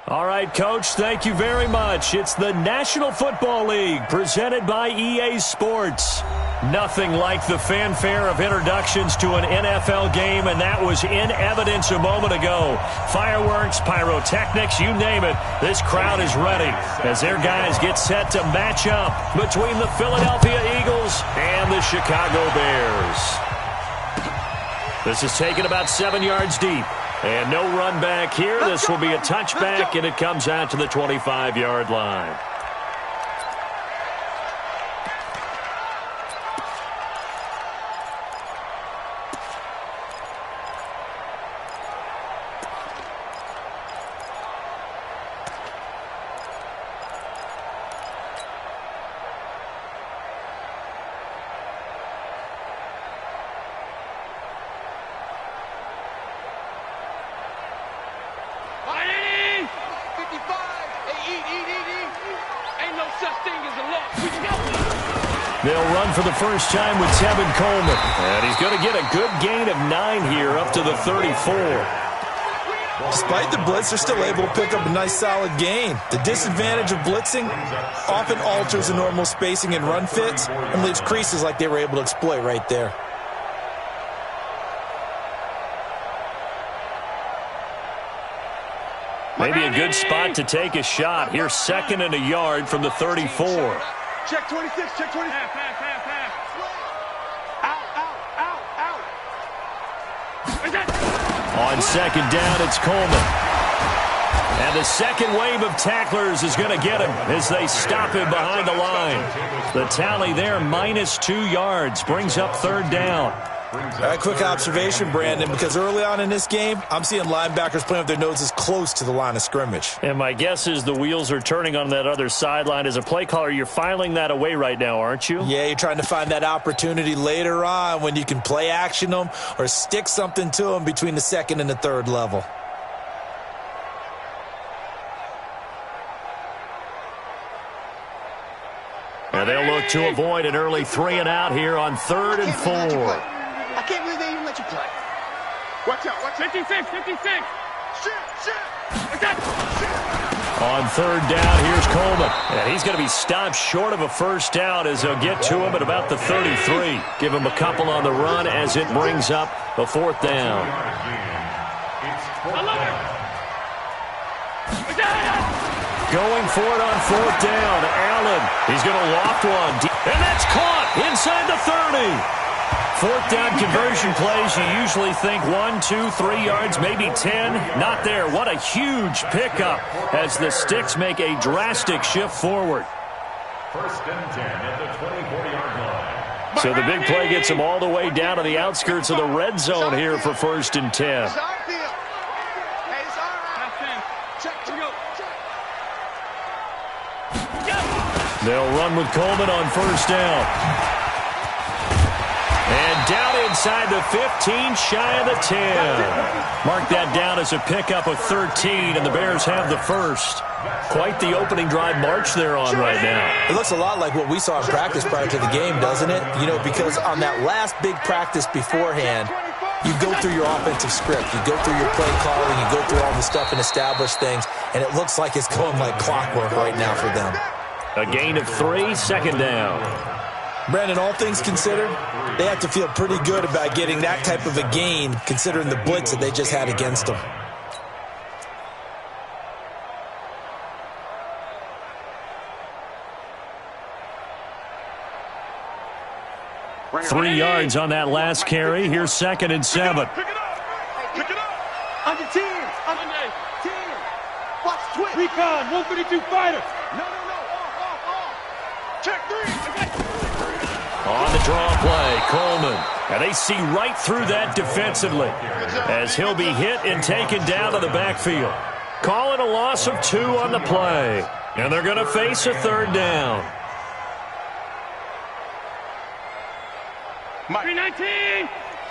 All right, Coach, thank you very much. It's the National Football League presented by EA Sports. Nothing like the fanfare of introductions to an NFL game, and that was in evidence a moment ago. Fireworks, pyrotechnics, you name it. This crowd is ready as their guys get set to match up between the Philadelphia Eagles and the Chicago Bears. This is taken about 7 yards deep. And no run back here. This will be a touchback, and it comes out to the 25-yard line. They'll run for the first time with Tevin Coleman. And he's going to get a good gain of 9 here up to the 34. Despite the blitz, they're still able to pick up a nice solid gain. The disadvantage of blitzing often alters the normal spacing and run fits and leaves creases like they were able to exploit right there. Maybe a good spot to take a shot. Here's 2nd and a yard from the 34. Check 26, check 20. Half. Out. On 2nd down, it's Coleman. And the second wave of tacklers is going to get him as they stop him behind the line. The tally there, -2 yards, brings up 3rd down. A quick observation, Brandon, because early on in this game, I'm seeing linebackers playing with their noses close to the line of scrimmage. And my guess is the wheels are turning on that other sideline. As a play caller, you're filing that away right now, aren't you? Yeah, you're trying to find that opportunity later on when you can play action them or stick something to them between the 2nd and the 3rd level. And they'll look to avoid an early 3 and out here on 3rd and 4. I can't believe they even let you play. Watch out, watch 56. Shit. On 3rd down, here's Coleman. And he's going to be stopped short of a first down as they'll get to him at about the 33. Give him a couple on the run as it brings up a 4th down. Going for it on 4th down. Allen, he's going to loft one. And that's caught inside the 30. 4th down conversion plays, you usually think 1, 2, 3 yards, maybe 10. Not there. What a huge pickup as the Sticks make a drastic shift forward. 1st and 10 at the 24-yard line. So the big play gets them all the way down to the outskirts of the red zone here for 1st and 10. They'll run with Coleman on 1st down. And down inside the 15, shy of the 10. Mark that down as a pickup of 13, and the Bears have the 1st. Quite the opening drive march they're on right now. It looks a lot like what we saw in practice prior to the game, doesn't it? You know, because on that last big practice beforehand, you go through your offensive script. You go through your play calling. You go through all the stuff and establish things, and it looks like it's going like clockwork right now for them. A gain of 3, 2nd down. Brandon, all things considered, they have to feel pretty good about getting that type of a gain considering the blitz that they just had against them. Three yards on that last carry. Here's 2nd and 7. Pick it up. Under 10. Under 10. Watch twitch. Recon, 152 fighter. No. Check 3. On the draw play, Coleman. And they see right through that defensively as he'll be hit and taken down to the backfield. Calling a loss of 2 on the play. And they're going to face a 3rd down. Mike. 319.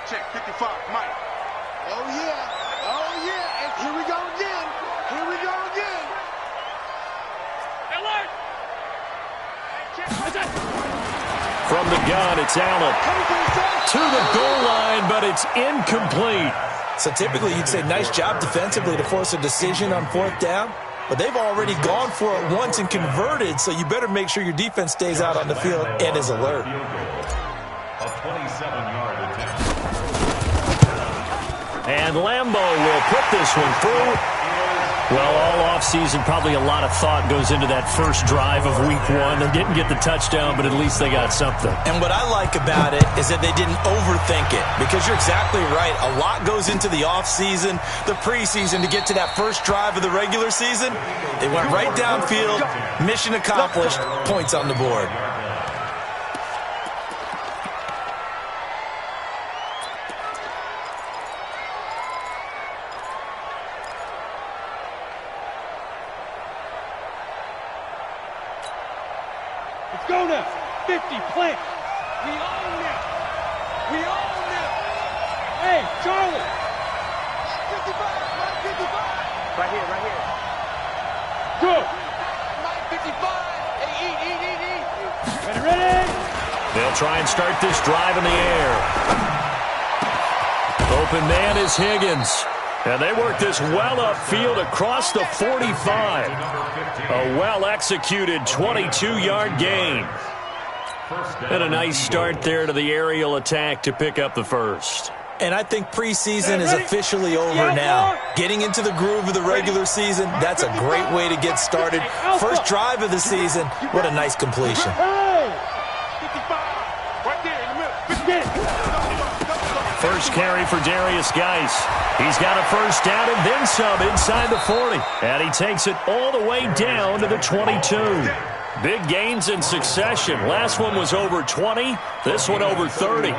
Check 55. Mike. Oh, yeah. And here we go again. Alert. From the gun, it's Allen. To the goal line, but it's incomplete. So typically you'd say nice job defensively to force a decision on 4th down. but they've already gone for it once and converted, so you better make sure your defense stays out on the field and is alert. A 27-yard attempt. And Lambeau will put this one through. Well, all offseason, probably a lot of thought goes into that first drive of week one. They didn't get the touchdown, but at least they got something. And what I like about it is that they didn't overthink it, because you're exactly right. A lot goes into the offseason, the preseason, to get to that first drive of the regular season. They went right downfield, mission accomplished, points on the board. Go now. 50, plant. We own now. We own now. Hey, Charlie. 55, Mike 55. Right here. Good. Mike 55. Hey, eat. Ready? They'll try and start this drive in the air. Open man is Higgins. And they work this well upfield across the 45. A well-executed 22-yard gain. And a nice start there to the aerial attack to pick up the first. And I think preseason is officially over now. Getting into the groove of the regular season, that's a great way to get started. First drive of the season, what a nice completion. 55. Right there in the middle. First carry for Darius Geis. He's got a first down and then some inside the 40. And he takes it all the way down to the 22. Big gains in succession. Last one was over 20. This one over 30.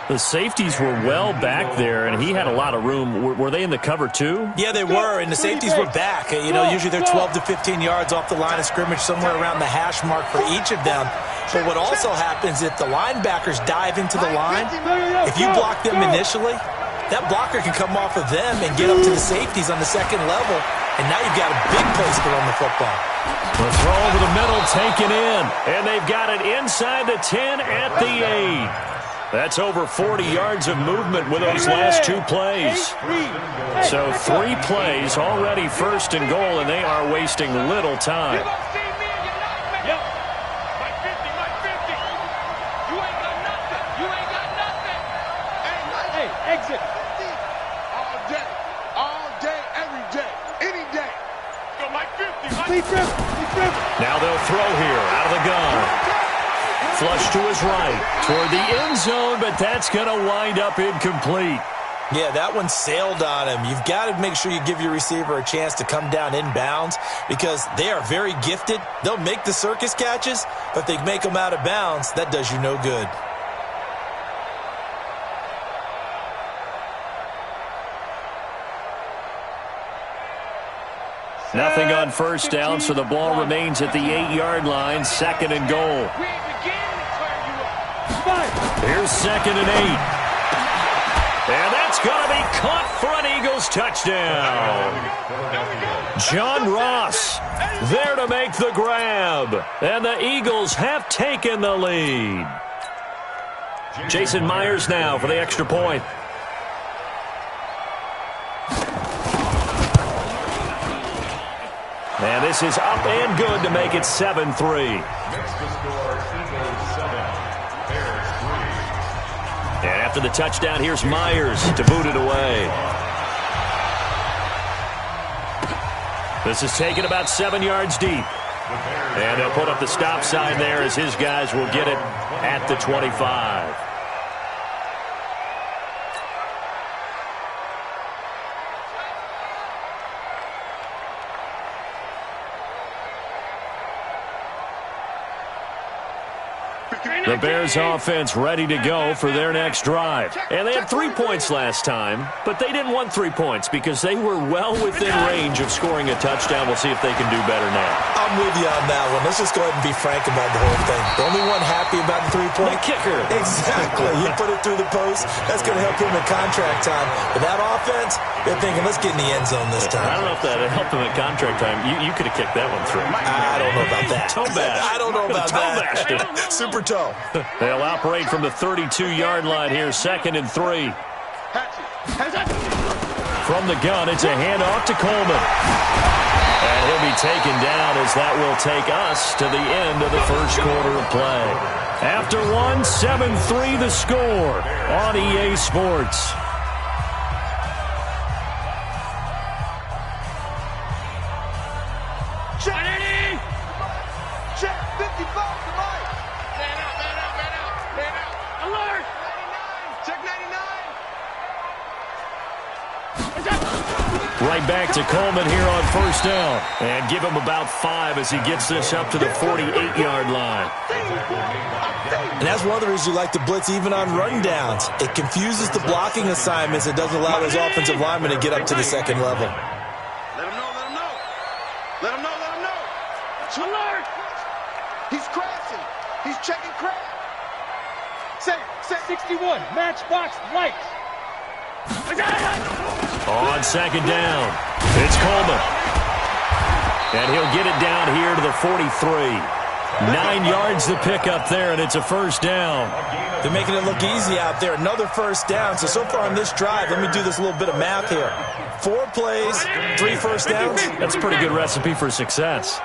The safeties were well back there, and he had a lot of room. Were they in the cover too? Yeah, they were, and the safeties were back. You know, usually they're 12 to 15 yards off the line of scrimmage, somewhere around the hash mark for each of them. But what also happens if the linebackers dive into the line, if you block them initially, that blocker can come off of them and get up to the safeties on the second level, and now you've got a big place to run the football. The throw over the middle taken in, and they've got it inside the 10 at the 8. That's over 40 yards of movement with those last two plays. So 3 plays, already first and goal, and they are wasting little time. Exit. All day, every day, any day. Go Mike 50. Now they'll throw here out of the gun. Flush to his right toward the end zone, but that's going to wind up incomplete. Yeah, that one sailed on him. You've got to make sure you give your receiver a chance to come down inbounds, because they are very gifted. They'll make the circus catches, but they make them out of bounds. That does you no good. Nothing on first down, so the ball remains at the 8-yard line, second and goal. Here's second and 8. And that's going to be caught for an Eagles touchdown. John Ross there to make the grab. And the Eagles have taken the lead. Jason Myers now for the extra point. And this is up and good to make it 7-3. Next to score, Eagles 7, Bears 3. And after the touchdown, here's Myers to boot it away. This is taken about 7 yards deep. And they'll put up the stop sign there as his guys will get it at the 25. The Bears offense ready to go for their next drive. And they had 3 points last time, but they didn't want 3 points because they were well within range of scoring a touchdown. We'll see if they can do better now. I'm with you on that one. Let's just go ahead and be frank about the whole thing. The only one happy about the 3-point? The kicker. Exactly. You put it through the post. That's going to help him in contract time. But that offense, they're thinking, let's get in the end zone this time. I don't know if that helped him in contract time. You could have kicked that one through. I don't know about that. Toe bash. I don't know about that. Super toe. They'll operate from the 32-yard line here, second and 3. From the gun, it's a handoff to Coleman. And he'll be taken down as that will take us to the end of the first quarter of play. After 7-3 the score on EA Sports. Check! Check! 55 to Mike! Man out, man out, man out, man out! Alert! 99! Check 99! Right back to Coleman here on first down. And give him about 5 as he gets this up to the 48-yard line. And that's one of the reasons you like to blitz even on run downs. It confuses the blocking assignments. It doesn't allow those offensive linemen to get up to the second level. Let him know, let him know. Let him know, let him know. Alert! He's crashing. He's checking crash. Set 61, matchbox lights. On second down, it's Coleman. And he'll get it down here to the 43. 9 yards to pick up there, and it's a first down. They're making it look easy out there. Another first down. So far on this drive, let me do this little bit of math here. 4 plays, 3 first downs. That's a pretty good recipe for success.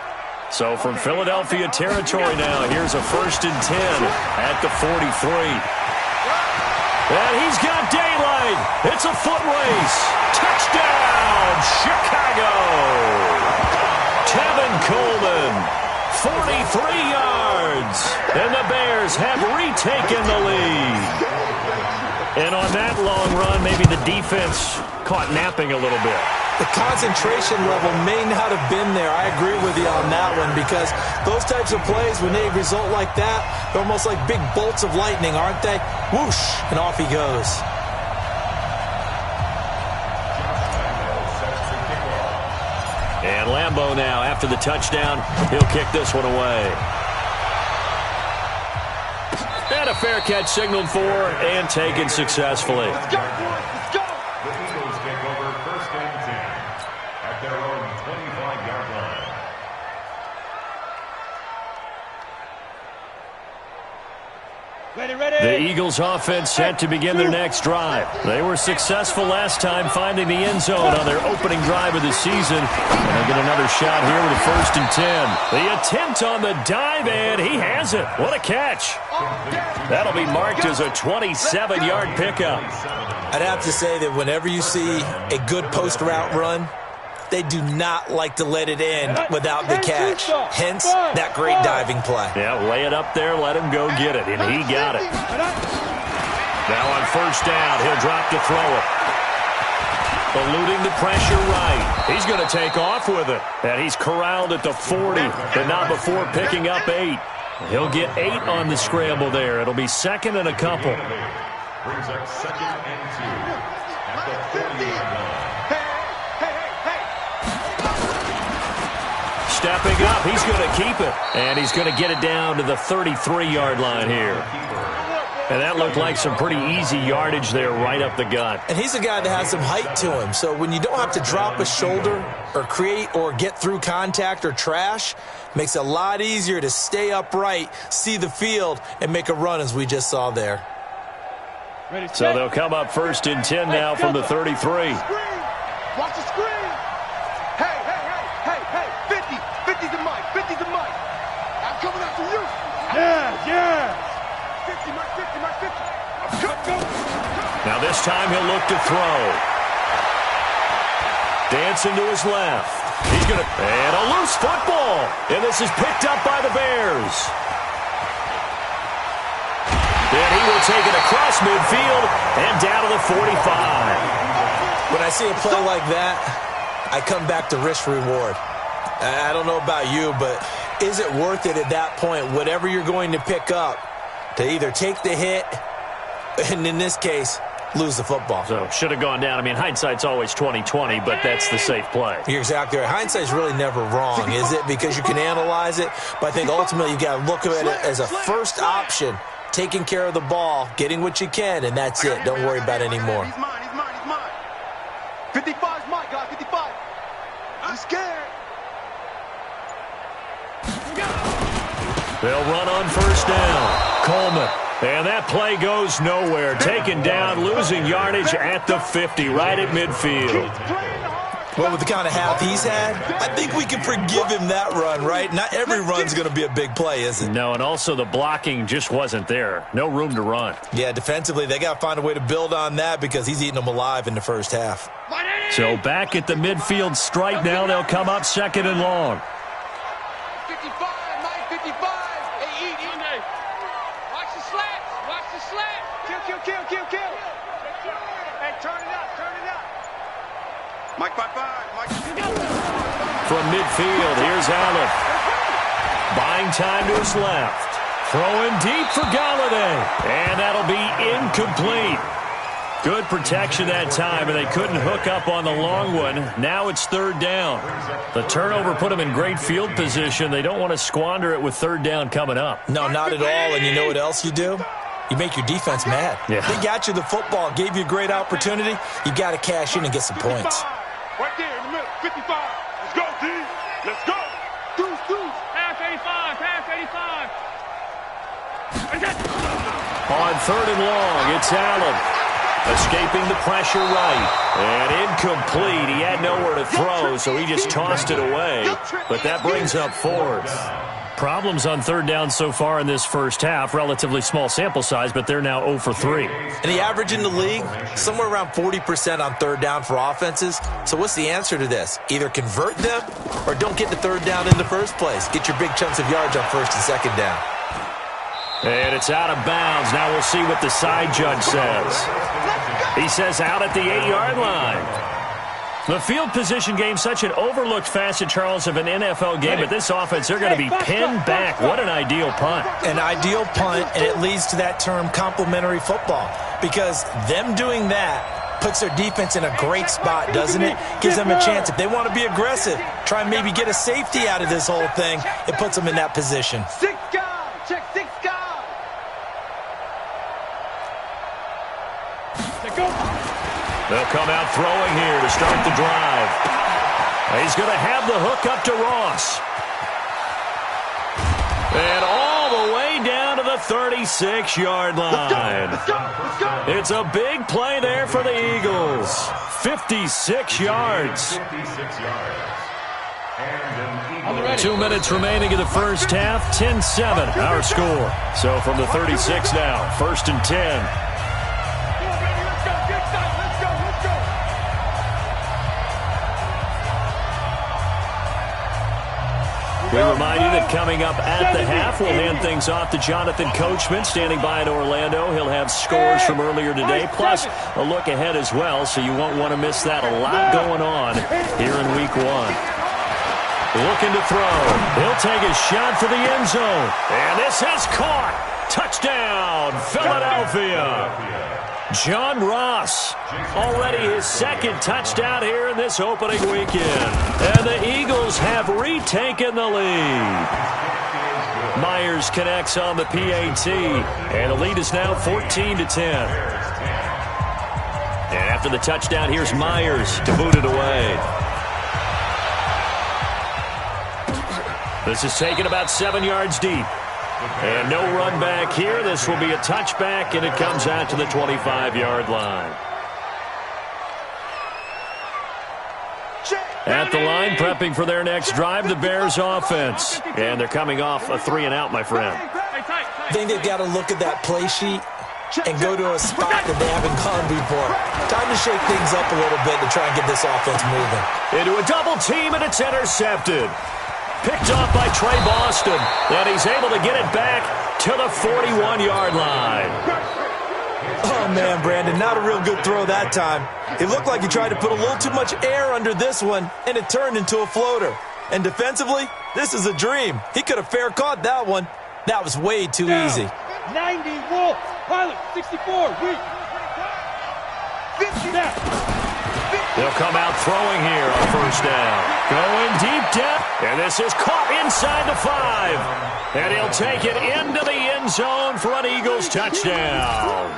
So from Philadelphia territory now, here's a 1st and 10 at the 43. And he's got daylight. It's a foot race. Touchdown, Chicago. Tevin Coleman, 43 yards. And the Bears have retaken the lead. And on that long run, maybe the defense caught napping a little bit. The concentration level may not have been there. I agree with you on that one because those types of plays, when they result like that, they're almost like big bolts of lightning, aren't they? Whoosh, and off he goes. And Lambeau now, after the touchdown, he'll kick this one away. And a fair catch signaled for and taken successfully. Let's go, boys. Let's go. The Eagles take over 1st and 10 at their own 25-yard line. Ready, ready. The Eagles offense set to begin their next drive. They were successful last time finding the end zone on their opening drive of the season. And they'll get another shot here with a 1st and 10. The attempt on the dive, and he has it. What a catch. That'll be marked as a 27-yard pickup. I'd have to say that whenever you see a good post route run, they do not like to let it in without the catch. Hence, that great diving play. Yeah, lay it up there, let him go get it, and he got it. Now on 1st down, he'll drop to throw it. Eluding the pressure right. He's going to take off with it. And he's corralled at the 40, but not before picking up 8. He'll get 8 on the scramble there. It'll be 2nd and a couple. Brings up 2nd and 2 at the 40-yard line. Stepping up, he's going to keep it. And he's going to get it down to the 33-yard line here. And that looked like some pretty easy yardage there right up the gut. And he's a guy that has some height to him. So when you don't have to drop a shoulder or create or get through contact or trash, makes it a lot easier to stay upright, see the field, and make a run as we just saw there. So they'll come up 1st and 10 now from the 33. Watch the screen. Hey, hey, hey, hey, hey. 50. 50's the mic. 50's the mic. I'm coming after you. Yeah, yeah. 50, Mike 50, Mike 50. Go. Now this time he'll look to throw. Dancing to his left. He's going to... And a loose football. And this is picked up by the Bears. Then he will take it across midfield and down to the 45. When I see a play like that, I come back to risk reward. I don't know about you, but is it worth it at that point, whatever you're going to pick up, to either take the hit and in this case, lose the football? So should have gone down. I mean, hindsight's always 20/20, but that's the safe play. You're exactly right. Hindsight's really never wrong, is it? Because you can analyze it, but I think ultimately you got to look at it as a first option, taking care of the ball, getting what you can, and that's it. Don't worry about it anymore. He's mine. 55's mine, guys. 55. I'm scared. They'll run on 1st down. Coleman. And that play goes nowhere. Taken down, losing yardage at the 50, right at midfield. Well, with the kind of half he's had, I think we can forgive him that run, right? Not every run's going to be a big play, is it? No, and also the blocking just wasn't there. No room to run. Yeah, defensively, they got to find a way to build on that because he's eating them alive in the first half. So back at the midfield stripe now, they'll come up second and long. 55, Mike, 55. Hey, eat. Watch the slats. Watch the slats. Kill. Hey, turn it up. Mike, 5-5. Mike. From midfield, here's Allen. Buying time to his left. Throwing deep for Galladay. And that'll be incomplete. Good protection that time, and they couldn't hook up on the long one. Now it's third down. The turnover put them in great field position. They don't want to squander it with third down coming up. No, not at all. And you know what else you do? You make your defense mad. Yeah. They got you the football, gave you a great opportunity. You got to cash in and get some points. Right there in the middle, 55. Let's go, D. Let's go. Deuce. Pass 85. On third and long, it's Allen. Escaping the pressure right. And incomplete. He had nowhere to throw, so he just tossed it away. But that brings up fourth. Problems on third down so far in this first half. Relatively small sample size, but they're now 0 for 3. And the average in the league, somewhere around 40% on third down for offenses. So what's the answer to this? Either convert them or don't get the third down in the first place. Get your big chunks of yards on first and second down. And it's out of bounds. Now we'll see what the side judge says. He says out at the 8-yard line. The field position game, such an overlooked facet, Charles, of an NFL game. But this offense, they're going to be pinned back. What an ideal punt. An ideal punt, and it leads to that term complementary football. Because them doing that puts their defense in a great spot, doesn't it? Gives them a chance. If they want to be aggressive, try and maybe get a safety out of this whole thing, it puts them in that position. 6 guys. Check 6 guys. They'll come out throwing here to start the drive. He's going to have the hook up to Ross. And all the way down to the 36-yard line. It's a big play there for the Eagles. 56 yards. 2 minutes remaining in the first half. 10-7 our score. So from the 36 now, first and 10. We remind you that coming up at the half, we'll hand things off to Jonathan Coachman, standing by in Orlando. He'll have scores from earlier today, plus a look ahead as well, so you won't want to miss that. A lot going on here in Week 1. Looking to throw. He'll take a shot for the end zone. And this is caught. Touchdown, Philadelphia. John Ross, already his second touchdown here in this opening weekend. And the Eagles have retaken the lead. Myers connects on the PAT, and the lead is now 14-10. And after the touchdown, here's Myers to boot it away. This is taken about 7 yards deep. And no run back here. This will be a touchback, and it comes out to the 25-yard line. At the line, prepping for their next drive, the Bears offense. And they're coming off a 3-and-out, my friend. I think they've got to look at that play sheet and go to a spot that they haven't gone before. Time to shake things up a little bit to try and get this offense moving. Into a double team, and it's intercepted. Picked off by Trey Boston, and he's able to get it back to the 41-yard line. Oh, man, Brandon, not a real good throw that time. It looked like he tried to put a little too much air under this one, and it turned into a floater. And defensively, this is a dream. He could have fair caught that one. That was way too easy. 90, Wolf. Pilot, 64, weak. 50 down. They'll come out throwing here on first down. Going deep down. And this is caught inside the 5. And he'll take it into the end zone for an Eagles touchdown.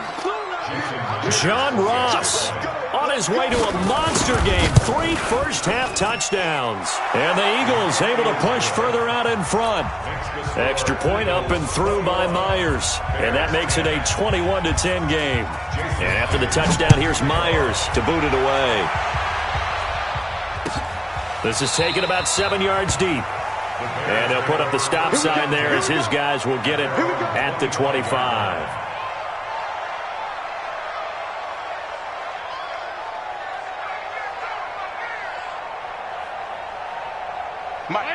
John Ross on his way to a monster game. 3 first-half touchdowns. And the Eagles able to push further out in front. Extra point up and through by Myers. And that makes it a 21-10 game. And after the touchdown, here's Myers to boot it away. This is taken about 7 yards deep. And he'll put up the stop sign there as his guys will get it at the 25.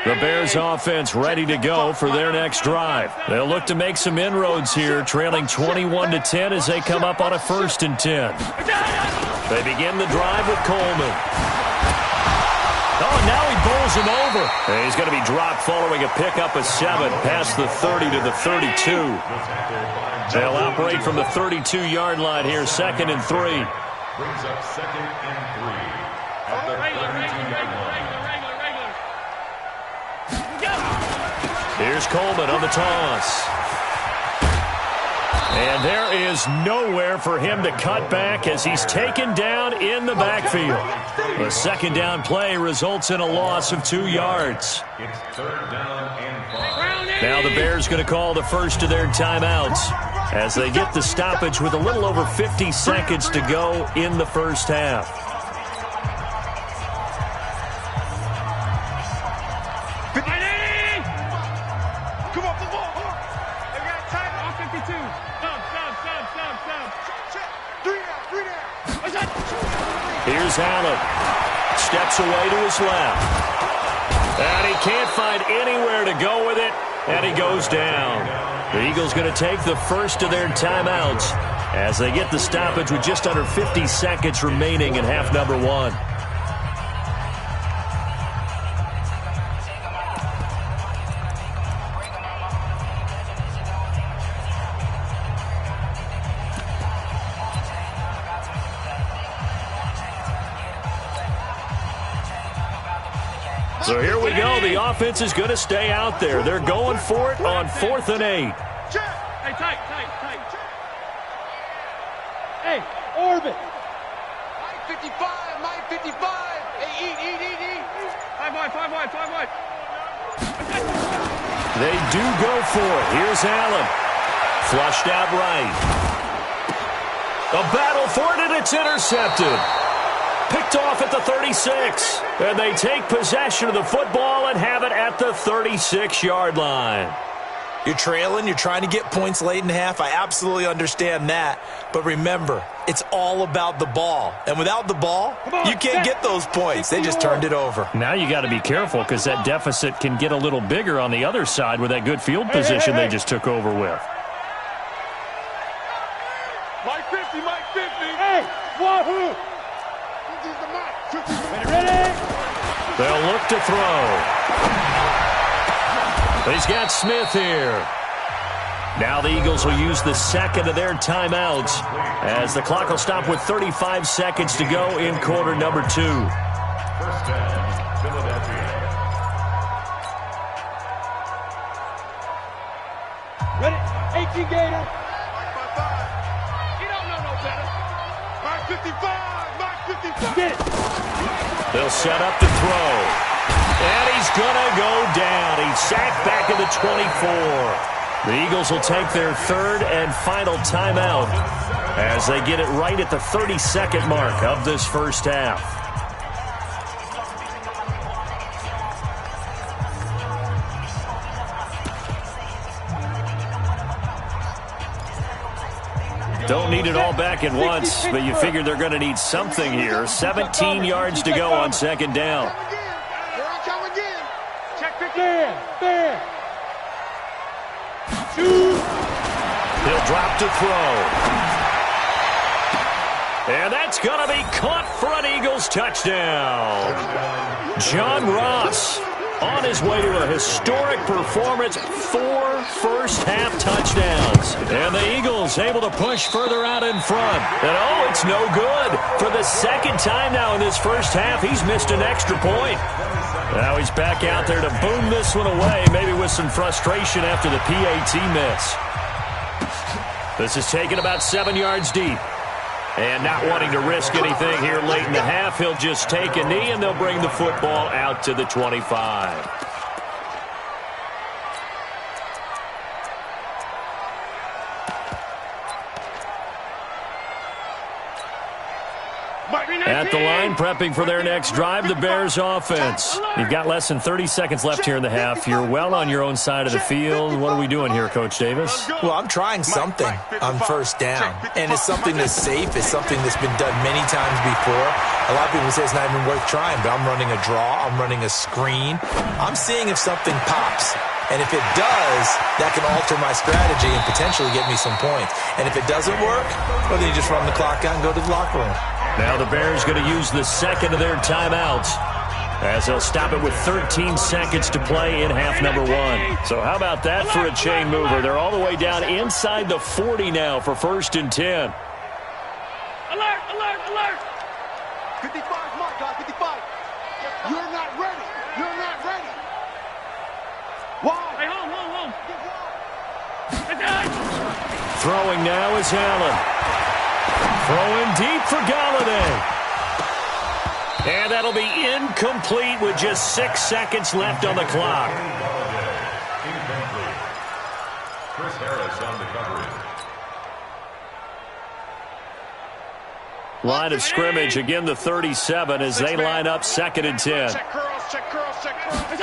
The Bears offense ready to go for their next drive. They'll look to make some inroads here, trailing 21-10 as they come up on a 1st and 10. They begin the drive with Coleman. Oh, now he bowls him over. And he's going to be dropped following a pickup of 7 past the 30 to the 32. They'll operate from the 32-yard line here, 2nd and 3. Brings up 2nd and 3 at the 32-yard line. Here's Coleman on the toss. And there is nowhere for him to cut back as he's taken down in the backfield. The 2nd down play results in a loss of 2 yards. It's 3rd down and 5. Now the Bears going to call the first of their timeouts as they get the stoppage with a little over 50 seconds to go in the first half. Here's Allen. Steps away to his left. And he can't find anywhere to go with it, and he goes down. The Eagles going to take the first of their timeouts as they get the stoppage with just under 50 seconds remaining in half number 1. So here we go. The offense is going to stay out there. They're going for it on 4th and 8. Hey, tight. Hey, orbit. Mike 55, Mike 55. Hey, eat. 5 wide. They do go for it. Here's Allen. Flushed out right. A battle for it, and it's intercepted. Picked off at the 36. And they take possession of the football and have it at the 36-yard line. You're trailing. You're trying to get points late in half. I absolutely understand that. But remember, it's all about the ball. And without the ball, you can't get those points. They just turned it over. Now you got to be careful because that deficit can get a little bigger on the other side with that good field position they just took over with. Mike 50. Hey, wahoo. Ready? They'll look to throw. He's got Smith here. Now the Eagles will use the 2nd of their timeouts as the clock will stop with 35 seconds to go in quarter number 2. 1st down, Philadelphia. Ready? 18 Gator. He don't know no better. Mike 55. Get it. They'll set up to throw. And he's going to go down. He's sacked back at the 24. The Eagles will take their 3rd and final timeout as they get it right at the 32nd mark of this first half. Don't need it all back at once, but you figure they're going to need something here. 17 yards to go on 2nd down. He'll drop to throw. And that's going to be caught for an Eagles touchdown. John Ross on his way to a historic performance, 4 first-half touchdowns. And the Eagles able to push further out in front. And, oh, it's no good. For the 2nd time now in this first half, he's missed an extra point. Now he's back out there to boom this one away, maybe with some frustration after the PAT miss. This is taken about 7 yards deep. And not wanting to risk anything here late in the half, he'll just take a knee, and they'll bring the football out to the 25. At the line, prepping for their next drive, the Bears offense. You've got less than 30 seconds left here in the half. You're well on your own side of the field. What are we doing here, Coach Davis? Well, I'm trying something on first down, and it's something that's safe. It's something that's been done many times before. A lot of people say it's not even worth trying, but I'm running a draw. I'm running a screen. I'm seeing if something pops. And if it does, that can alter my strategy and potentially get me some points. And if it doesn't work, well, then you just run the clock out and go to the locker room. Now the Bears going to use the second of their timeouts as they'll stop it with 13 seconds to play in half number one. So how about that for a chain mover? They're all the way down inside the 40 now for 1st and 10. Alert, alert, alert! 55 mark, guys, 55. You're not ready. You're not ready. Why? Hey, home. Throwing now is Allen. Throwing deep for Galladay. And that'll be incomplete with just 6 seconds left on the clock. Incomplete. Chris Harris on the coverage. Line of scrimmage, again the 37 as they line up 2nd and 10. Check curls, check curls, check curls.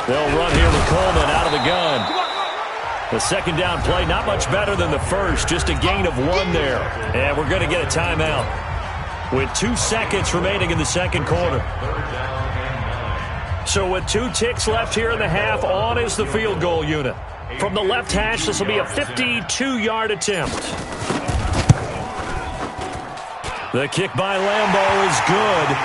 They'll run here with Coleman out of the gun. The second down play, not much better than the first, just a gain of 1 there. And we're going to get a timeout with 2 seconds remaining in the second quarter. So with 2 ticks left here in the half, on is the field goal unit. From the left hash, this will be a 52-yard attempt. The kick by Lambeau is good,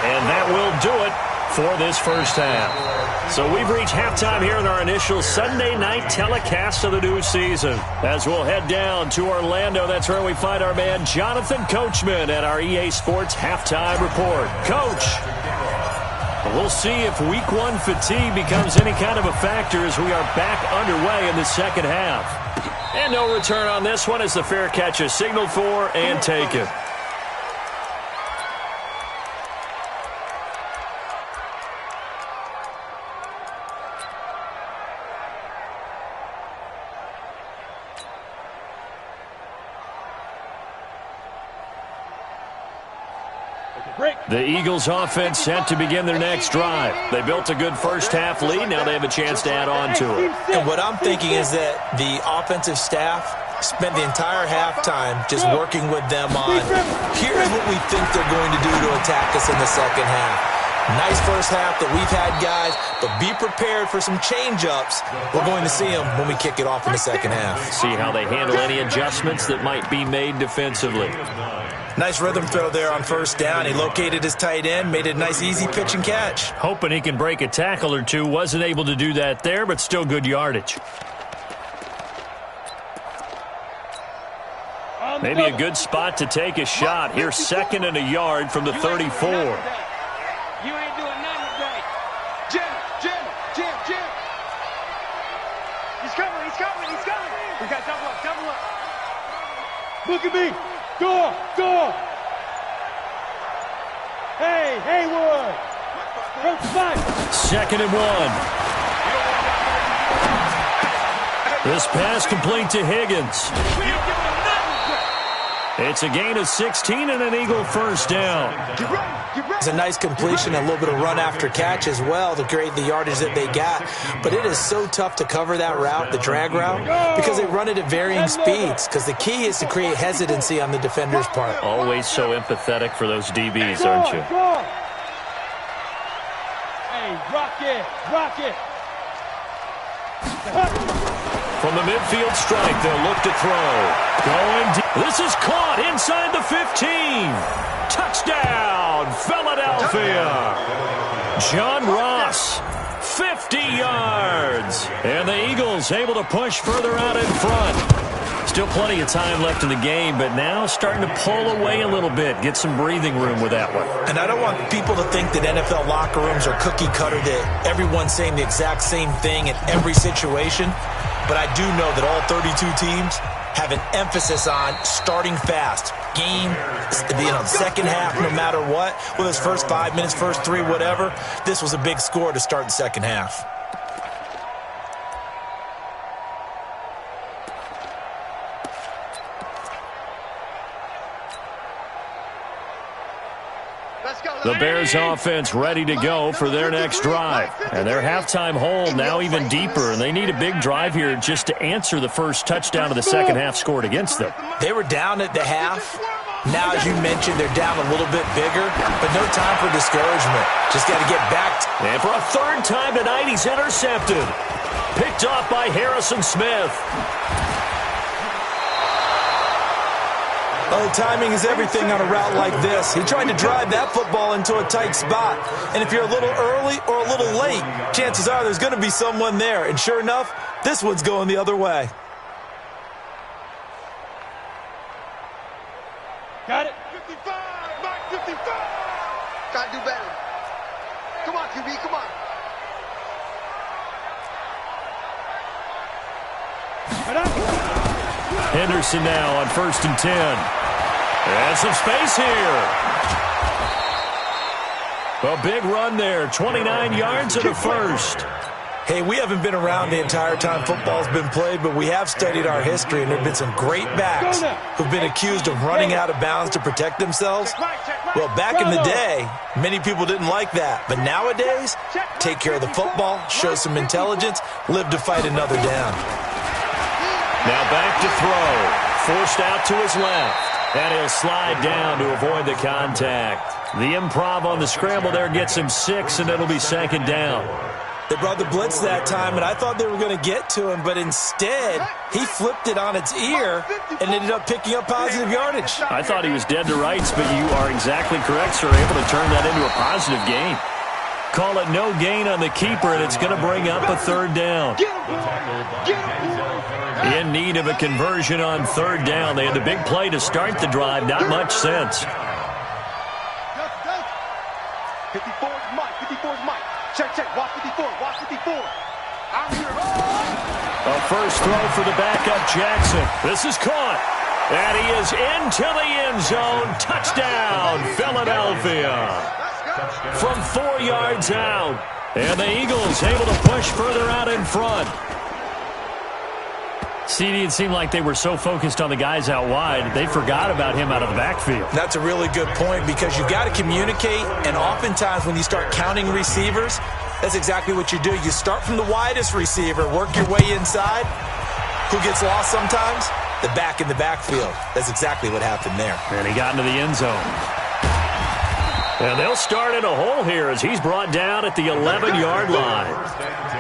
and that will do it for this first half. So we've reached halftime here in our initial Sunday night telecast of the new season. As we'll head down to Orlando, that's where we find our man Jonathan Coachman at our EA Sports Halftime Report. Coach, we'll see if Week 1 fatigue becomes any kind of a factor as we are back underway in the second half. And no return on this one as the fair catch is signaled for and taken. The Eagles offense set to begin their next drive. They built a good first half lead. Now they have a chance to add on to it. And what I'm thinking is that the offensive staff spent the entire halftime just working with them on, here's what we think they're going to do to attack us in the second half. Nice first half that we've had, guys, but be prepared for some change-ups. We're going to see them when we kick it off in the second half. See how they handle any adjustments that might be made defensively. Nice rhythm throw there on first down. He located his tight end, made it a nice easy pitch and catch. Hoping he can break a tackle or two. Wasn't able to do that there, but still good yardage. Maybe a good spot to take a shot. Here's 2nd and a yard from the 34. You ain't doing nothing today. Jim. He's coming. We got double up. Look at me. Go. Hey, Haywood. 2nd and 1. This pass complete to Higgins. It's a gain of 16 and an Eagle first down. It's a nice completion, a little bit of run after catch as well to create the yardage that they got. But it is so tough to cover that route, the drag route, because they run it at varying speeds. Because the key is to create hesitancy on the defender's part. Always so empathetic for those DBs, aren't you? Hey, rock it. From the midfield strike, they'll look to throw. Going deep. This is caught inside the 15. Touchdown, Philadelphia. John Ross, 50 yards. And the Eagles able to push further out in front. Still plenty of time left in the game, but now starting to pull away a little bit, get some breathing room with that one. And I don't want people to think that NFL locker rooms are cookie cutter, that everyone's saying the exact same thing in every situation. But I do know that all 32 teams have an emphasis on starting fast. Game, second half, no matter what. Whether it's first 5 minutes, first 3, whatever. This was a big score to start the second half. The Bears offense ready to go for their next drive. And their halftime hold now even deeper, and they need a big drive here just to answer the first touchdown of the second half scored against them. They were down at the half. Now, as you mentioned, they're down a little bit bigger, but no time for discouragement. Just got to get back. And for a third time tonight, he's intercepted. Picked off by Harrison Smith. Oh, timing is everything on a route like this. He tried to drive that football into a tight spot. And if you're a little early or a little late, chances are there's going to be someone there. And sure enough, this one's going the other way. Got it. 55, Mike, 55. Gotta do better. Come on, QB, come on. Henderson now on 1st and 10. And some space here. A big run there, 29 yards and a first. Hey, we haven't been around the entire time football's been played, but we have studied our history, and there have been some great backs who've been accused of running out of bounds to protect themselves. Well, back in the day, many people didn't like that. But nowadays, take care of the football, show some intelligence, live to fight another down. Now back to throw. Forced out to his left. And he'll slide down to avoid the contact. The improv on the scramble there gets him 6, and it'll be 2nd down. They brought the blitz that time, and I thought they were going to get to him, but instead, he flipped it on its ear and ended up picking up positive yardage. I thought he was dead to rights, but you are exactly correct, sir. Able to turn that into a positive gain. Call it no gain on the keeper, and it's going to bring up a 3rd down. In need of a conversion on 3rd down. They had the big play to start the drive. Not much sense. 54's Mike, 54's Mike. Check, check, watch 54, watch 54. I'm here. A first throw for the backup Jackson. This is caught. And he is into the end zone. Touchdown, Philadelphia. From 4 yards out. And the Eagles able to push further out in front. CD, it seemed like they were so focused on the guys out wide, they forgot about him out of the backfield. That's a really good point because you've got to communicate, and oftentimes when you start counting receivers, that's exactly what you do. You start from the widest receiver, work your way inside. Who gets lost sometimes? The back in the backfield. That's exactly what happened there. And he got into the end zone. And they'll start in a hole here as he's brought down at the 11-yard line.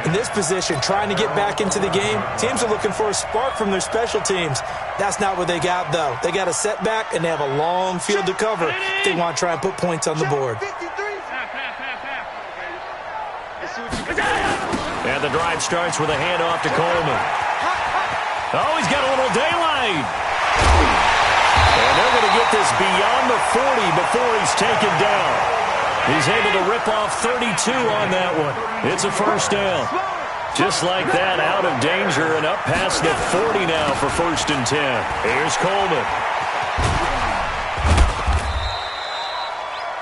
In this position, trying to get back into the game, teams are looking for a spark from their special teams. That's not what they got, though. They got a setback, and they have a long field to cover if they want to try and put points on the board. And the drive starts with a handoff to Coleman. Oh, he's got a little daylight. And they're going to get this beyond the 40 before he's taken down. He's able to rip off 32 on that one. It's a first down. Just like that, out of danger and up past the 40 now for 1st and 10. Here's Coleman.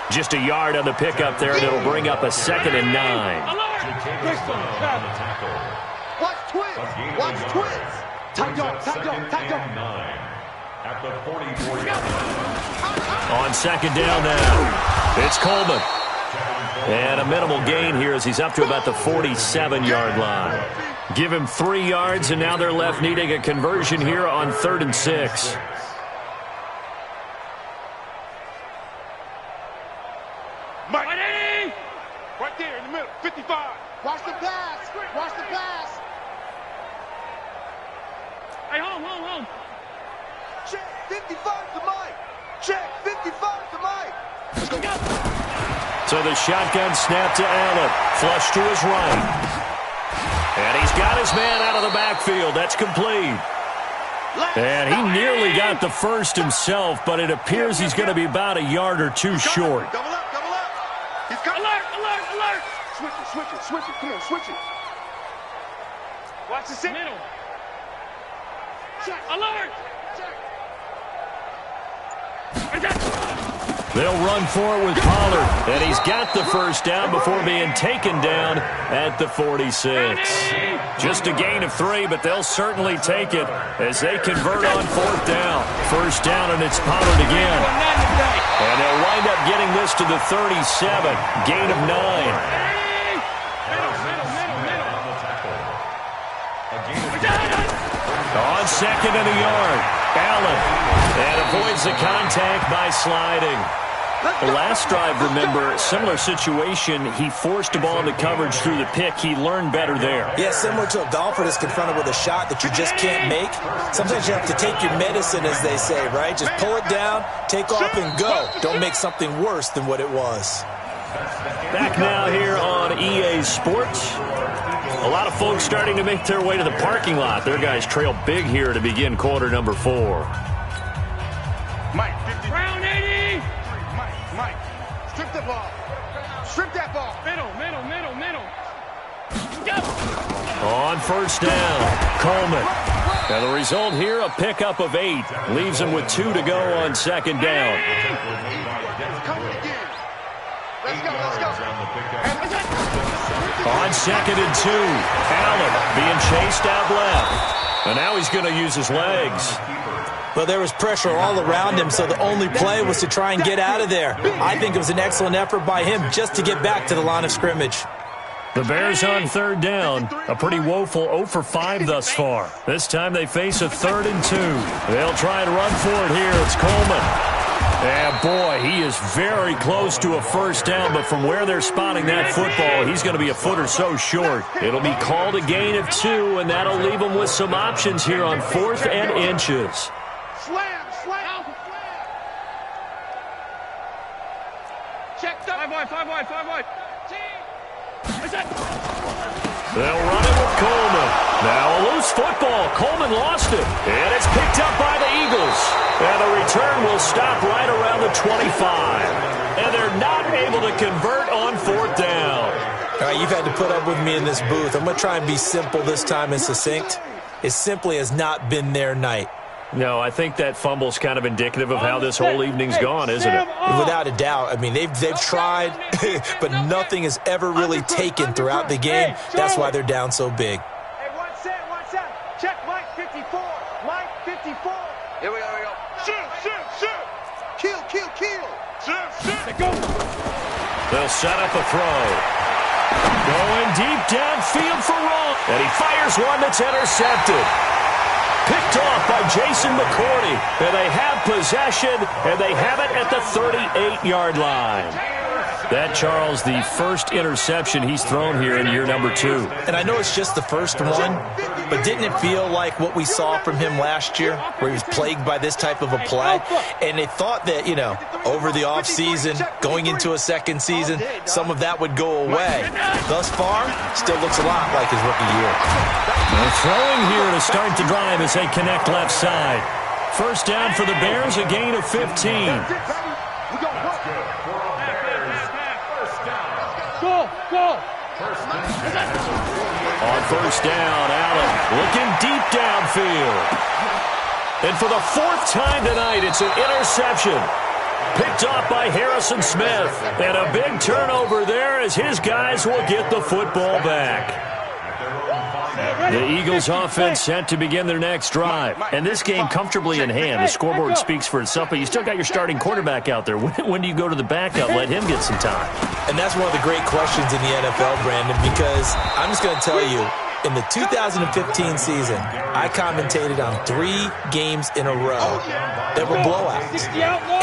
Just a yard on the pickup there, and it'll bring up a 2nd and 9. Watch twins. Watch twins. Tight dog, tight dog, tight dog. At the 44-yard line. On 2nd down now, it's Coleman. And a minimal gain here as he's up to about the 47-yard line. Give him 3 yards, and now they're left needing a conversion here on 3rd and 6. Mike. Right there in the middle, 55. Watch the pass. Watch the pass. Hey, home. Check 55 to Mike. Check 55 to Mike. Let's go. So the shotgun snap to Allen. Flush to his right. And he's got his man out of the backfield. That's complete. And he nearly got the first himself, but it appears he's going to be about a yard or two short. Double up. He's got alert. Switch it. Come on, switch it. Watch the sit. Middle. Check. Alert. Check. They'll run for it with Pollard, and he's got the first down before being taken down at the 46. Just a gain of 3, but they'll certainly take it as they convert on 4th down. First down, and it's Pollard again. And they'll wind up getting this to the 37, gain of 9. On 2nd and a yard, Allen, and avoids the contact by sliding. The last drive, remember, similar situation. He forced the ball into coverage through the pick. He learned better there. Yeah, similar to a golfer that's confronted with a shot that you just can't make. Sometimes you have to take your medicine, as they say, right? Just pull it down, take off, and go. Don't make something worse than what it was. Back now here on EA Sports. A lot of folks starting to make their way to the parking lot. Their guys trail big here to begin quarter number 4. Mike, 50. Round 80. Mike, strip the ball. Strip that ball. Middle. On first down, Coleman. Now the result here, a pickup of 8. Leaves him with 2 to go on 2nd down. Let's go. On 2nd and 2, Allen being chased out left. And now he's going to use his legs. Well, there was pressure all around him, so the only play was to try and get out of there. I think it was an excellent effort by him just to get back to the line of scrimmage. The Bears on 3rd down. A pretty woeful 0 for 5 thus far. This time they face a 3rd and 2. They'll try and run for it here. It's Coleman. And, boy, he is very close to a first down, but from where they're spotting that football, he's going to be a foot or so short. It'll be called a gain of 2, and that'll leave him with some options here on 4th and inches. Slam. Check the 5 wide. They'll run it with Coleman. Now a loose football. Coleman lost it. And it's picked up by the Eagles. And the return will stop right around the 25. And they're not able to convert on 4th down. All right, you've had to put up with me in this booth. I'm going to try and be simple this time and succinct. It simply has not been their night. No, I think that fumble's kind of indicative of how this whole evening's gone, isn't it? Without a doubt. I mean, they've tried, but nothing has ever really taken throughout the game. That's why they're down so big. Hey, one set. Check Mike 54. Mike 54. Here we go. Shoot. Kill. Shoot. Go. They'll set up a throw. Going deep downfield for Roll. And he fires one that's intercepted. Picked off by Jason McCourty. And they have possession, and they have it at the 38-yard line. That, Charles, the first interception he's thrown here in year number 2. And I know it's just the first one, but didn't it feel like what we saw from him last year, where he was plagued by this type of a play? And they thought that, over the offseason, going into a second season, some of that would go away. Thus far, still looks a lot like his rookie year. They're throwing here to start the drive as they connect left side. First down for the Bears, a gain of 15. Go. On first down, Allen looking deep downfield. And for the 4th time tonight, it's an interception. Picked off by Harrison Smith. And a big turnover there as his guys will get the football back. The Eagles offense set to begin their next drive. And this game comfortably in hand. The scoreboard speaks for itself, but you still got your starting quarterback out there. When do you go to the backup? Let him get some time. And that's one of the great questions in the NFL, Brandon, because I'm just going to tell you, in the 2015 season, I commentated on 3 games in a row that were blowouts.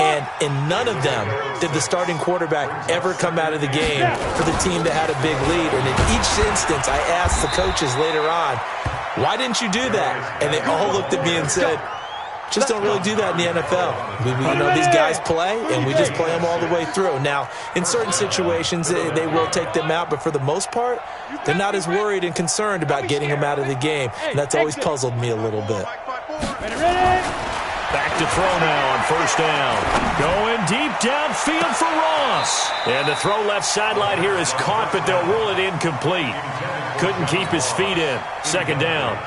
And in none of them did the starting quarterback ever come out of the game for the team that had a big lead. And in each instance, I asked the coaches later on, why didn't you do that? And they all looked at me and said, just don't really do that in the NFL. These guys play, and we just play them all the way through. Now, in certain situations, they will take them out, but for the most part, they're not as worried and concerned about getting them out of the game. And that's always puzzled me a little bit. Back to throw now on first down. Going deep downfield for Ross. And the throw left sideline here is caught, but they'll rule it incomplete. Couldn't keep his feet in. Second down.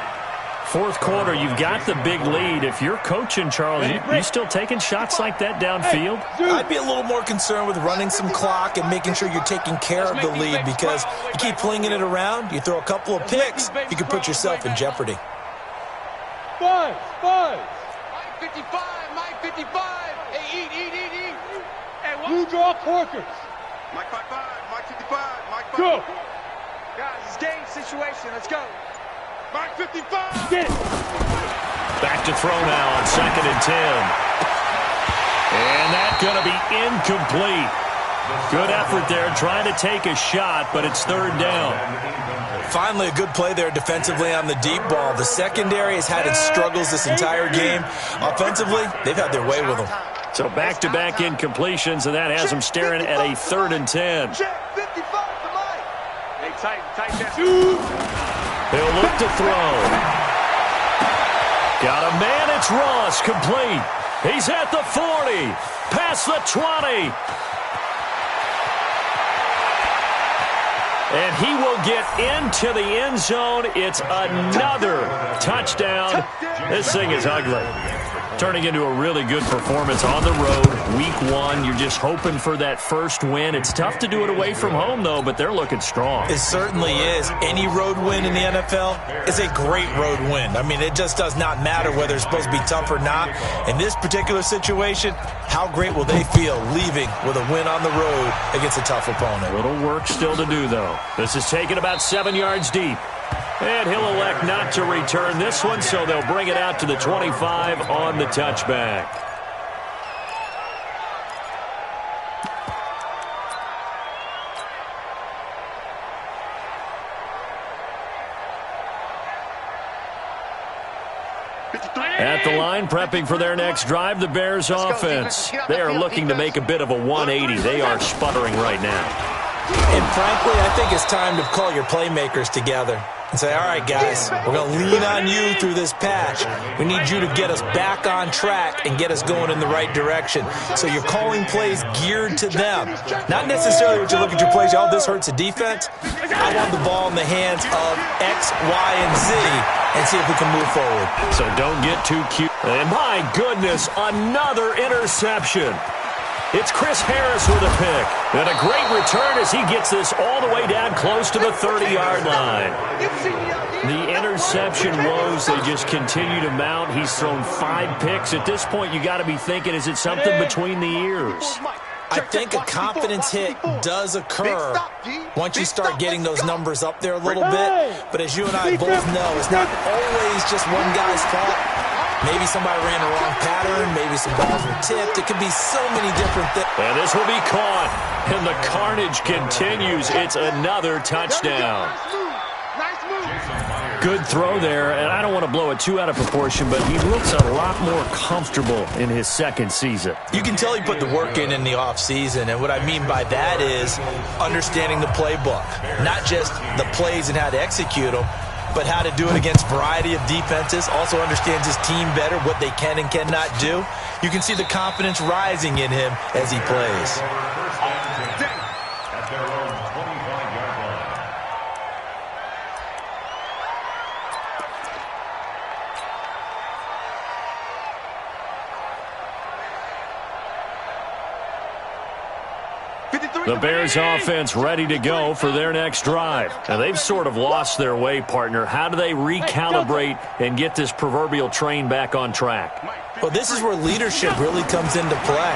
Fourth quarter, you've got the big lead. If you're coaching, Charles, you still taking shots like that downfield? I'd be a little more concerned with running some clock and making sure you're taking care of the lead, because you keep flinging it around, you throw a couple of picks, you can put yourself in jeopardy. Five. Mike 55, Mike 55. Hey, eat. Hey, what? Blue draw Corkers. Mike 55, Mike 55, Mike 55. Go. Guys, it's game situation. Let's go. Mike 55. Get it. Back to throw now on 2nd and 10. And that's going to be incomplete. Good effort there trying to take a shot, but it's 3rd down. Finally, a good play there defensively on the deep ball. The secondary has had its struggles this entire game. Offensively, they've had their way with them. So back-to-back incompletions, and that has them staring at a 3rd and 10. Hey, tight that. He'll look to throw. Got a man, it's Ross, complete. He's at the 40, past the 20. And he will get into the end zone. It's another touchdown. This thing is ugly. Turning into a really good performance on the road. Week 1, you're just hoping for that first win. It's tough to do it away from home, though, but they're looking strong. It certainly is. Any road win in the NFL is a great road win. I mean, it just does not matter whether it's supposed to be tough or not. In this particular situation, how great will they feel leaving with a win on the road against a tough opponent? Little work still to do, though. This is taken about 7 yards deep. And he'll elect not to return this one, so they'll bring it out to the 25 on the touchback. At the line, prepping for their next drive, the Bears offense. They are looking to make a bit of a 180. They are sputtering right now. And frankly, I think it's time to call your playmakers together and say, all right, guys, we're going to lean on you through this patch. We need you to get us back on track and get us going in the right direction. So you're calling plays geared to them. Not necessarily what you look at your plays, oh, this hurts the defense. I want the ball in the hands of X, Y, and Z and see if we can move forward. So don't get too cute. And my goodness, another interception. It's Chris Harris with a pick. And a great return as he gets this all the way down close to the 30-yard line. The interception woes, they just continue to mount. He's thrown 5 picks. At this point, you got to be thinking, is it something between the ears? I think a confidence hit does occur once you start getting those numbers up there a little bit. But as you and I both know, it's not always just one guy's fault. Maybe somebody ran a wrong pattern. Maybe some balls were tipped. It could be so many different things. And this will be caught. And the carnage continues. It's another touchdown. Good throw there. And I don't want to blow it too out of proportion, but he looks a lot more comfortable in his second season. You can tell he put the work in the offseason. And what I mean by that is understanding the playbook. Not just the plays and how to execute them, but how to do it against a variety of defenses. Also understands his team better, what they can and cannot do. You can see the confidence rising in him as he plays. At their own 25-yard line. The Bears offense ready to go for their next drive. Now, they've sort of lost their way, partner. How do they recalibrate and get this proverbial train back on track? Well, this is where leadership really comes into play.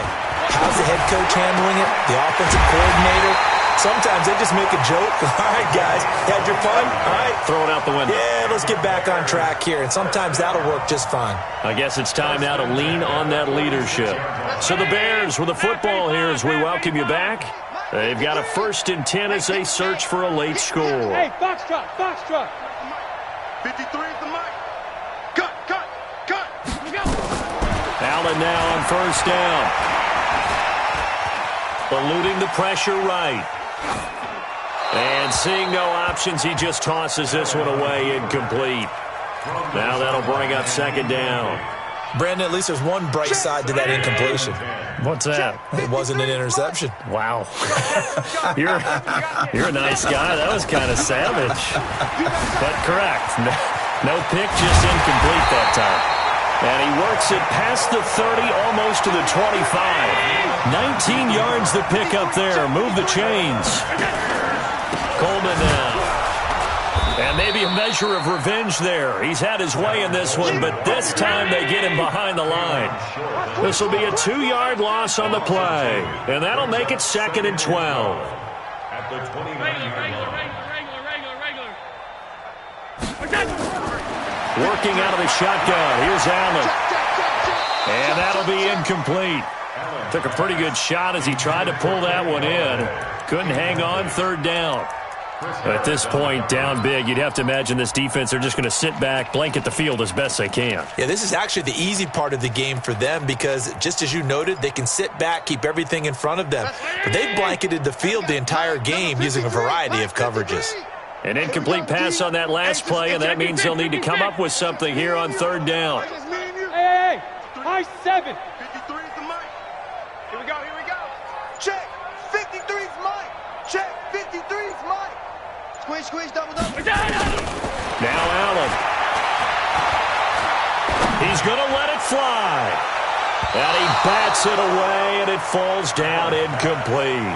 How's the head coach handling it? The offensive coordinator? Sometimes they just make a joke. All right, guys, had your fun? All right. Throw it out the window. Yeah, let's get back on track here. And sometimes that'll work just fine. I guess it's time now to lean on that leadership. So the Bears with the football here as we welcome you back. They've got a 1st and 10 as they search for a late score. Hey, box truck. 53 is the mic. Cut. Let's go. Allen now on 1st down. Eluding the pressure right. And seeing no options, he just tosses this one away, incomplete. Now that'll bring up 2nd down. Brandon, at least there's one bright side to that incompletion. What's that? It wasn't an interception. Wow. You're a nice guy. That was kind of savage. But correct. No pick, just incomplete that time. And he works it past the 30, almost to the 25. 19 yards the pick up there. Move the chains. Coleman now. And maybe a measure of revenge there. He's had his way in this one, but this time they get him behind the line. This will be a 2-yard loss on the play. And that'll make it 2nd and 12. At the 29-yard line. Working out of the shotgun. Here's Allen. And that'll be incomplete. Took a pretty good shot as he tried to pull that one in. Couldn't hang on, 3rd down. At this point, down big, you'd have to imagine this defense, they're just going to sit back, blanket the field as best they can. Yeah, this is actually the easy part of the game for them because, just as you noted, they can sit back, keep everything in front of them. But they've blanketed the field the entire game using a variety of coverages. An incomplete pass on that last play, and that means they'll need to come up with something here on 3rd down. Hey, high 7. 53 is the mic. Here we go. Check. 53 is Mike. Check. 53 is Mike. Squeeze, double. Now Allen. He's going to let it fly. And he bats it away, and it falls down incomplete.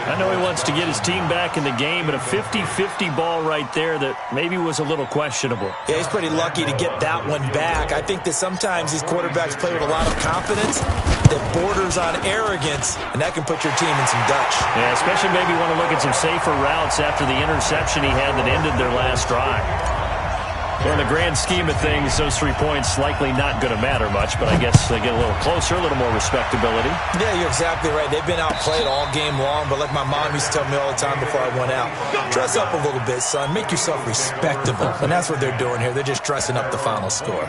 I know he wants to get his team back in the game, but a 50-50 ball right there that maybe was a little questionable. Yeah, he's pretty lucky to get that one back. I think that sometimes these quarterbacks play with a lot of confidence that borders on arrogance, and that can put your team in some Dutch. Yeah, especially maybe want to look at some safer routes after the interception he had that ended their last drive. Well, in the grand scheme of things, those 3 points likely not going to matter much, but I guess they get a little closer, a little more respectability. Yeah, you're exactly right. They've been outplayed all game long, but like my mom used to tell me all the time before I went out, dress up a little bit, son. Make yourself respectable. And that's what they're doing here. They're just dressing up the final score.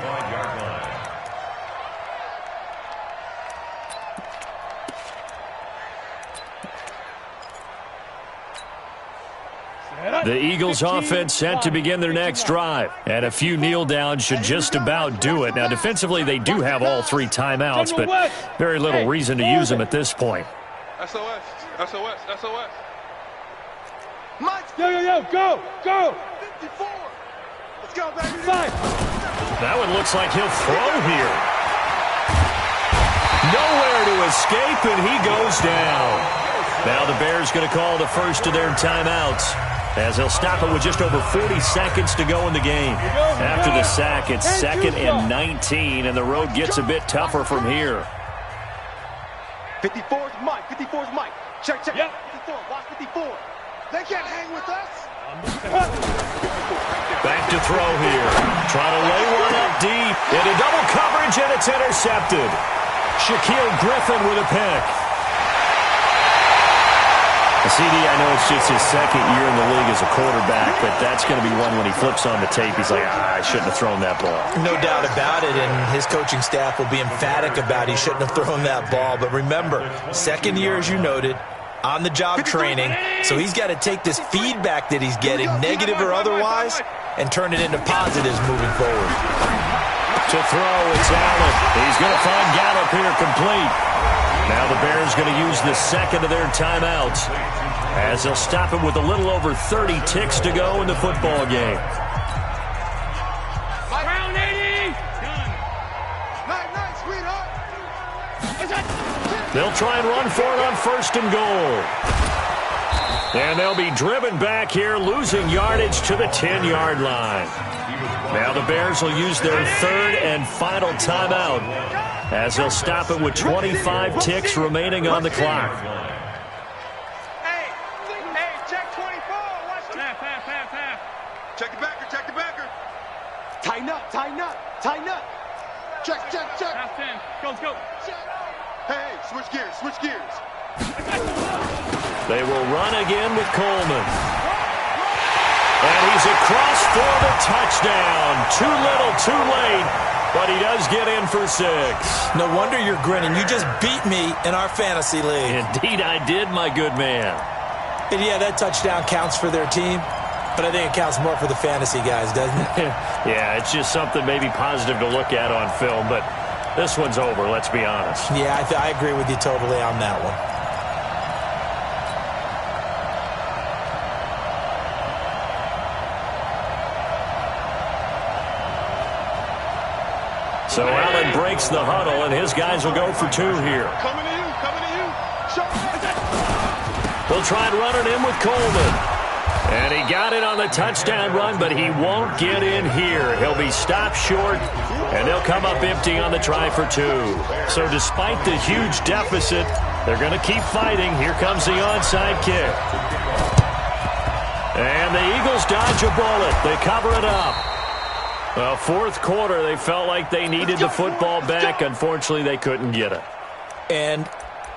The Eagles offense set to begin their next drive. And a few kneel downs should just about do it. Now, defensively, they do have all 3 timeouts, but very little reason to use them at this point. SOS. Mike. Yo, go. 54. Let's go, baby. 5. That one looks like he'll throw here. Nowhere to escape, and he goes down. Now the Bears going to call the first of their timeouts, as they'll stop it with just over 40 seconds to go in the game. After the sack, it's 2nd and 19, and the road gets a bit tougher from here. 54 is Mike. Check. Yep. 54. Watch 54. They can't hang with us. Back to throw here. Trying to lay one up deep. Into double coverage, and it's intercepted. Shaquille Griffin with a pick. CD, I know it's just his 2nd year in the league as a quarterback, but that's going to be one when he flips on the tape. He's like, I shouldn't have thrown that ball. No doubt about it, and his coaching staff will be emphatic about he shouldn't have thrown that ball. But remember, 2nd year, as you noted, on-the-job training, so he's got to take this feedback that he's getting, negative or otherwise, and turn it into positives moving forward. To throw, it's Allen. He's going to find Gallup here complete. Now the Bears going to use the 2nd of their timeouts, as they'll stop it with a little over 30 ticks to go in the football game. Round 80. Done. Nice, sweetheart. They'll try and run for it on 1st and goal. And they'll be driven back here, losing yardage to the 10-yard line. Now the Bears will use their 3rd and final timeout, as they'll stop it with 25 ticks remaining on the clock. Hey, check 24. Watch the Half. Check the backer. Tighten up. Check. Half 10. Go. Hey, switch gears. They will run again with Coleman. And he's across for the touchdown. Too little, too late, but he does get in for 6. No wonder you're grinning. You just beat me in our fantasy league. Indeed I did, my good man. And yeah, that touchdown counts for their team, but I think it counts more for the fantasy guys, doesn't it? Yeah, it's just something maybe positive to look at on film, but this one's over, let's be honest. Yeah, I agree with you totally on that one. So Allen breaks the huddle, and his guys will go for 2 here. Coming to you, coming to you. They'll try and run it in with Coleman. And he got it on the touchdown run, but he won't get in here. He'll be stopped short, and they'll come up empty on the try for 2. So despite the huge deficit, they're going to keep fighting. Here comes the onside kick. And the Eagles dodge a bullet. They cover it up. Well, fourth quarter, they felt like they needed the football back. Unfortunately, they couldn't get it. And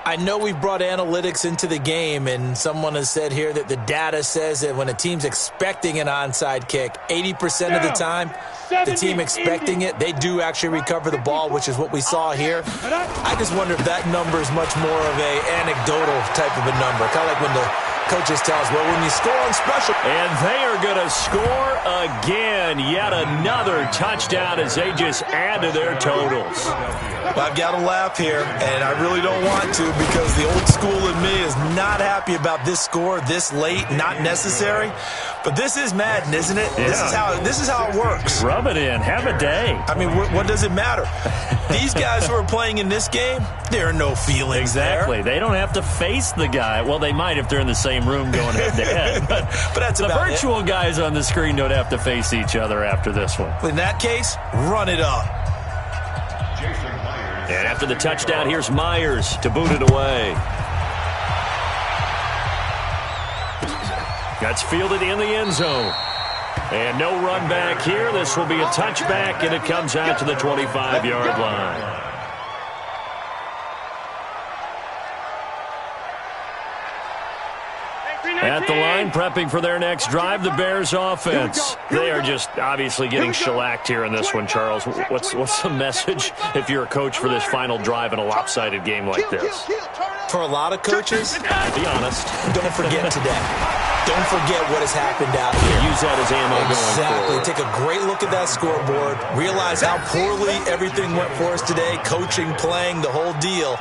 I know we brought analytics into the game, and someone has said here that the data says that when a team's expecting an onside kick, 80% of the time, the team expecting it, they do actually recover the ball, which is what we saw here. I just wonder if that number is much more of a anecdotal type of a number, kind of like when the coaches tell us, well, when you score on special. And they are going to score again. Yet another touchdown as they just add to their totals. I've got to laugh here, and I really don't want to because the old school in me is not happy about this score this late, not necessary. But this is Madden, isn't it? Yeah. This is how it works. Rub it in. Have a day. I mean, what does it matter? These guys who are playing in this game, there are no feelings exactly. there. They don't have to face the guy. Well, they might if they're in the same room going head-to-head. But that's the about virtual guys on the screen don't have to face each other after this one. In that case, run it up. And after the touchdown, here's Myers to boot it away. That's fielded in the end zone. And no run back here. This will be a touchback, and it comes out to the 25-yard line. At the line, prepping for their next drive, the Bears offense. They are just obviously getting shellacked here in this one, Charles. What's the message if you're a coach for this final drive in a lopsided game like this? For a lot of coaches, be honest, don't forget today. Don't forget what has happened out here. Use that as ammo exactly. going forward. Take a great look at that scoreboard. Realize how poorly everything went for us today. Coaching, playing, the whole deal.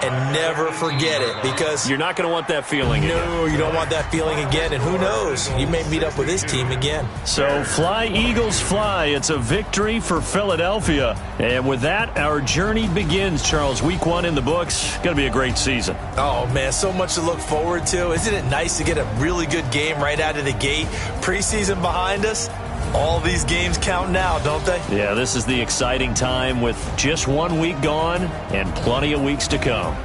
And never forget it because you're not going to want that feeling again. No, you don't want that feeling again. And who knows? You may meet up with this team again. So fly, Eagles, fly. It's a victory for Philadelphia. And with that, our journey begins, Charles. Week 1 in the books. Going to be a great season. Oh, man, so much to look forward to. Isn't it nice to get a really good game right out of the gate? Preseason behind us. All these games count now, don't they? Yeah, this is the exciting time with just 1 week gone and plenty of weeks to come.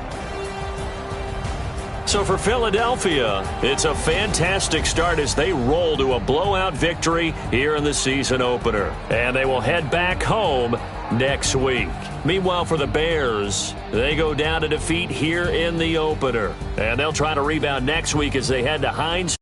So for Philadelphia, it's a fantastic start as they roll to a blowout victory here in the season opener. And they will head back home next week. Meanwhile, for the Bears, they go down to defeat here in the opener. And they'll try to rebound next week as they head to Heinz.